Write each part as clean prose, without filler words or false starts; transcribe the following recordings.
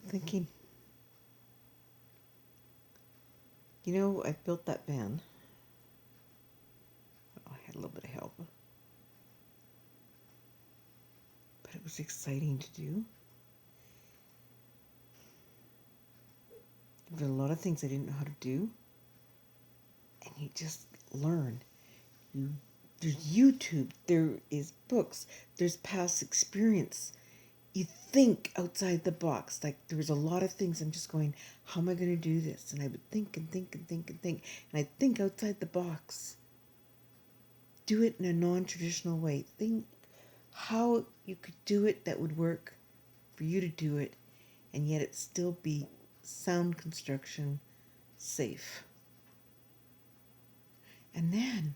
thinking, I built that van. I had a little bit of help, but it was exciting to do. There were a lot of things I didn't know how to do, and you just learn. You There's YouTube, there is books, there's past experience. You think outside the box. Like there was a lot of things I'm just going, how am I going to do this? And I would think and think and think and think, and I'd think outside the box. Do it in a non-traditional way. Think how you could do it that would work for you to do it, and yet it still be sound construction safe. And then,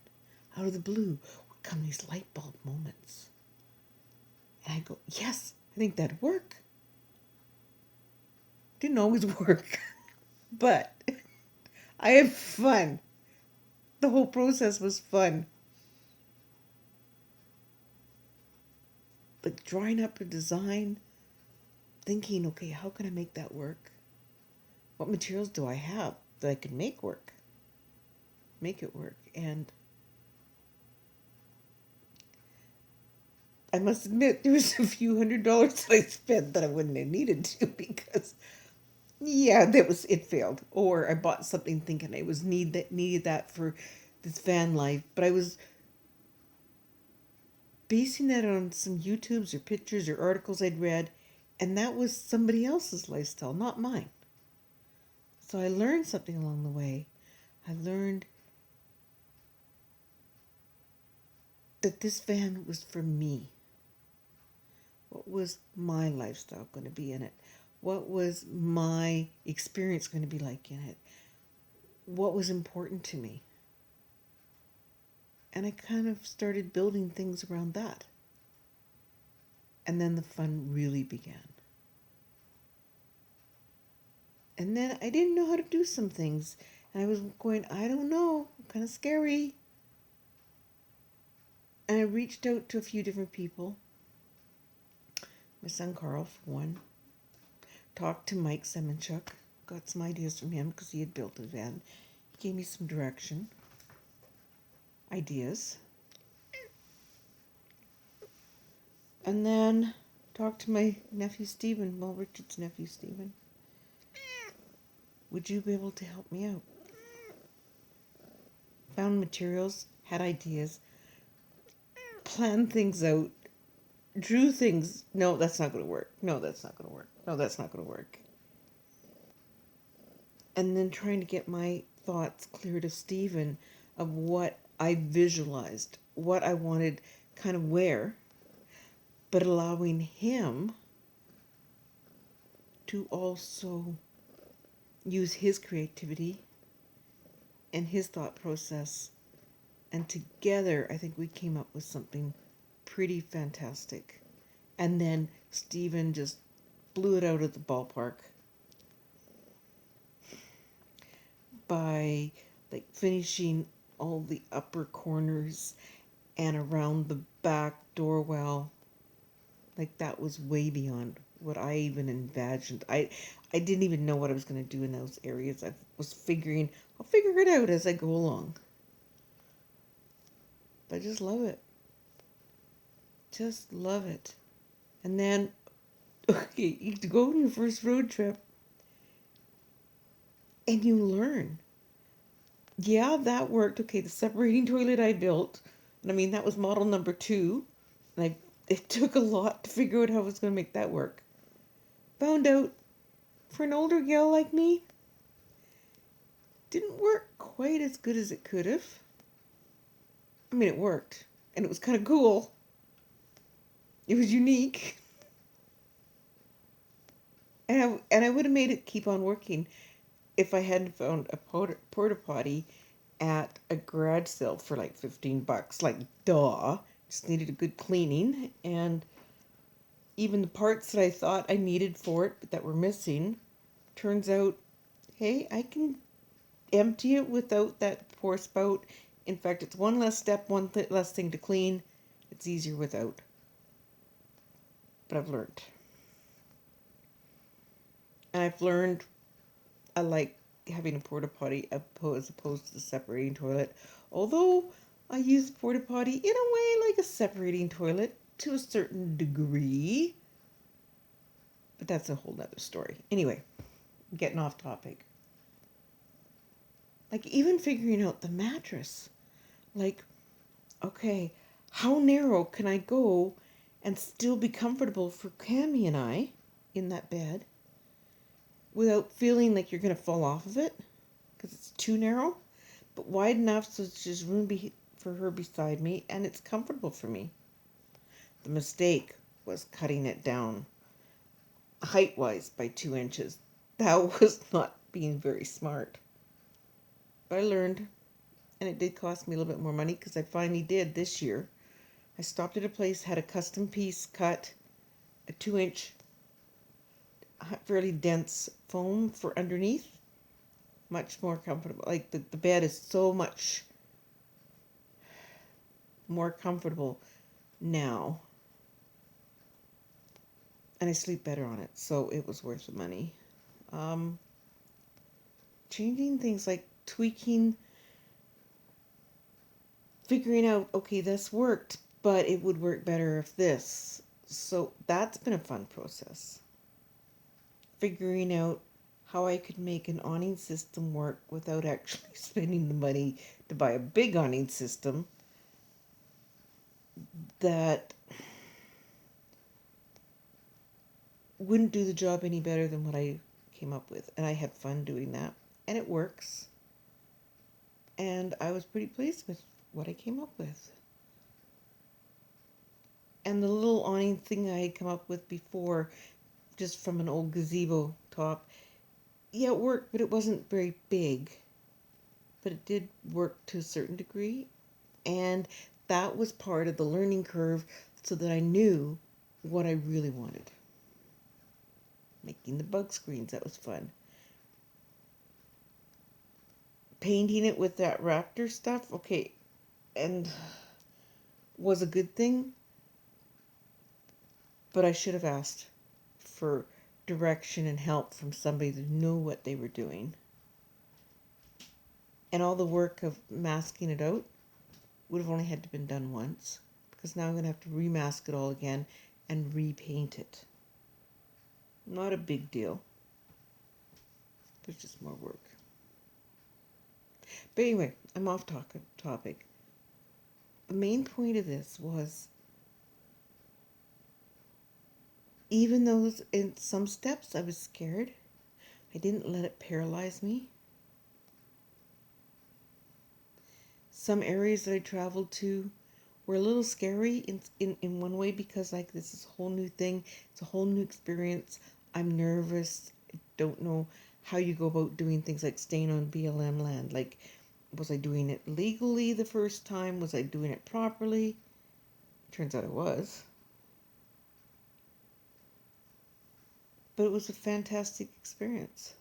out of the blue, would come these light bulb moments. And I go, yes, I think that'd work. Didn't always work, but I had fun. The whole process was fun. Like drawing up a design, thinking, okay, how can I make that work? What materials do I have that I can make it work? And I must admit, there was a few $100s that I spent that I wouldn't have needed to because, yeah, it failed. Or I bought something thinking I needed that for this van life, but I was basing that on some YouTubes or pictures or articles I'd read, and that was somebody else's lifestyle, not mine. So I learned something along the way. I learned that this van was for me. What was my lifestyle going to be in it? What was my experience going to be like in it? What was important to me? And I kind of started building things around that. And then the fun really began. And then I didn't know how to do some things. And I was going, I don't know, kind of scary. And I reached out to a few different people. My son Carl, for one. Talked to Mike Semenchuk. Got some ideas from him because he had built a van. He gave me some direction. Ideas. And then talked to my nephew Stephen, Richard's nephew Stephen. Would you be able to help me out? Found materials, had ideas, planned things out, drew things. No, that's not going to work. No, that's not going to work. No, that's not going to work. And then trying to get my thoughts clear to Stephen of what I visualized, what I wanted kind of where, but allowing him to also use his creativity and his thought process. And together, I think we came up with something pretty fantastic. And then Stephen just blew it out of the ballpark by like finishing all the upper corners and around the back door well. Like that was way beyond what I even imagined. I didn't even know what I was going to do in those areas. I'll figure it out as I go along. But I just love it. Just love it. And then, okay, you go on your first road trip and you learn. Yeah, that worked. Okay, the separating toilet I built. And I mean, that was model number 2. And it took a lot to figure out how I was going to make that work. Found out, for an older gal like me, didn't work quite as good as it could have. I mean, it worked. And it was kind of cool. It was unique. And I would have made it keep on working if I hadn't found a porta potty at a garage sale for like $15. Like, duh. Just needed a good cleaning. And even the parts that I thought I needed for it, but that were missing, turns out, hey, I can empty it without that pour spout. In fact, it's one less step, less thing to clean. It's easier without. But I've learned. And I've learned I like having a porta potty as opposed to the separating toilet. Although I use the porta potty in a way like a separating toilet to a certain degree. But that's a whole nother story. Anyway, getting off topic. Like even figuring out the mattress. Like, okay, how narrow can I go and still be comfortable for Cammy and I in that bed without feeling like you're going to fall off of it because it's too narrow, but wide enough so there's room for her beside me and it's comfortable for me. The mistake was cutting it down height-wise by 2 inches. That was not being very smart. But I learned, and it did cost me a little bit more money because I finally did this year. I stopped at a place, had a custom piece cut, a 2 inch, fairly dense foam for underneath. Much more comfortable. Like the bed is so much more comfortable now. And I sleep better on it, so it was worth the money. Changing things like tweaking, figuring out, okay, this worked, but it would work better if this. So that's been a fun process. Figuring out how I could make an awning system work without actually spending the money to buy a big awning system that wouldn't do the job any better than what I came up with. And I had fun doing that. And it works. And I was pretty pleased with what I came up with. And the little awning thing I had come up with before, just from an old gazebo top, yeah, it worked, but it wasn't very big. But it did work to a certain degree. And that was part of the learning curve so that I knew what I really wanted. Making the bug screens, that was fun. Painting it with that raptor stuff, okay, and was a good thing, but I should have asked for direction and help from somebody that knew what they were doing. And all the work of masking it out would have only had to been done once, because now I'm going to have to remask it all again and repaint it. Not a big deal. There's just more work. But anyway, I'm off topic. The main point of this was, even though in some steps I was scared, I didn't let it paralyze me. Some areas that I traveled to were a little scary in one way because like this is a whole new thing. It's a whole new experience. I'm nervous. I don't know how you go about doing things like staying on BLM land. Like, was I doing it legally the first time? Was I doing it properly? Turns out I was. But it was a fantastic experience.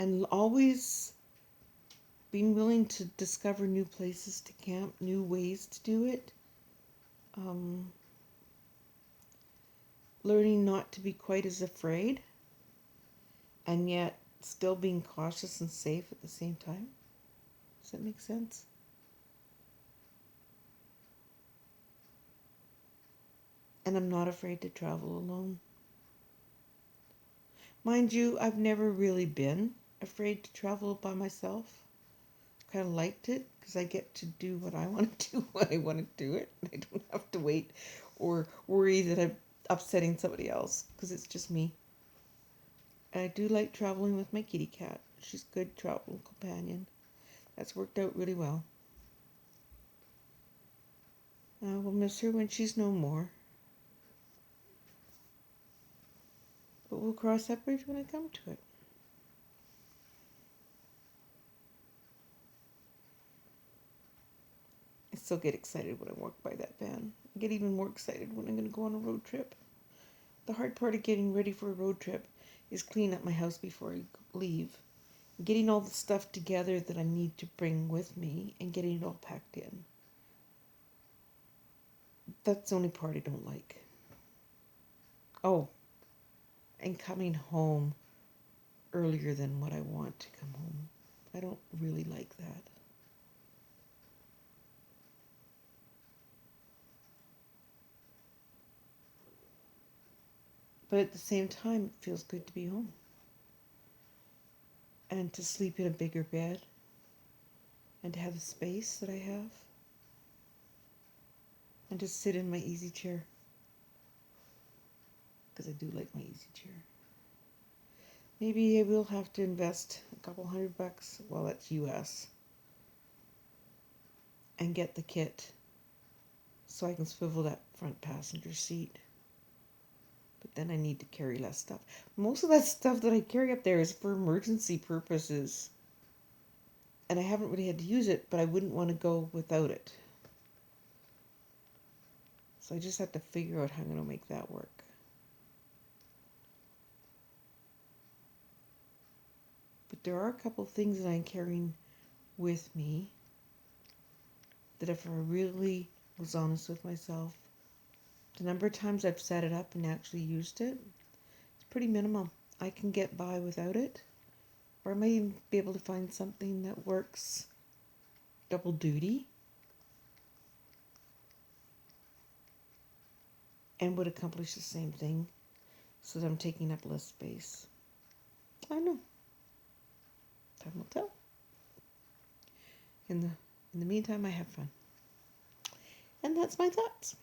And always being willing to discover new places to camp, new ways to do it. Learning not to be quite as afraid, and yet still being cautious and safe at the same time. Does that make sense? And I'm not afraid to travel alone. Mind you, I've never really been afraid to travel by myself. Kind of liked it because I get to do what I want to do when I want to do it. I don't have to wait or worry that I'm upsetting somebody else because it's just me. And I do like traveling with my kitty cat. She's a good travel companion. That's worked out really well. I will miss her when she's no more. But we'll cross that bridge when I come to it. I still get excited when I walk by that van. I get even more excited when I'm going to go on a road trip. The hard part of getting ready for a road trip is cleaning up my house before I leave. Getting all the stuff together that I need to bring with me and getting it all packed in. That's the only part I don't like. Oh, and coming home earlier than what I want to come home. I don't really like that. But at the same time, it feels good to be home. And to sleep in a bigger bed. And to have the space that I have. And to sit in my easy chair. Because I do like my easy chair. Maybe I will have to invest a couple $100. Well, that's US. And get the kit. So I can swivel that front passenger seat. But then I need to carry less stuff. Most of that stuff that I carry up there is for emergency purposes. And I haven't really had to use it, but I wouldn't want to go without it. So I just have to figure out how I'm going to make that work. But there are a couple things that I'm carrying with me that if I really was honest with myself, the number of times I've set it up and actually used it, it's pretty minimal. I can get by without it. Or I might even be able to find something that works double duty and would accomplish the same thing so that I'm taking up less space. I don't know. Time will tell. In the meantime, I have fun. And that's my thoughts.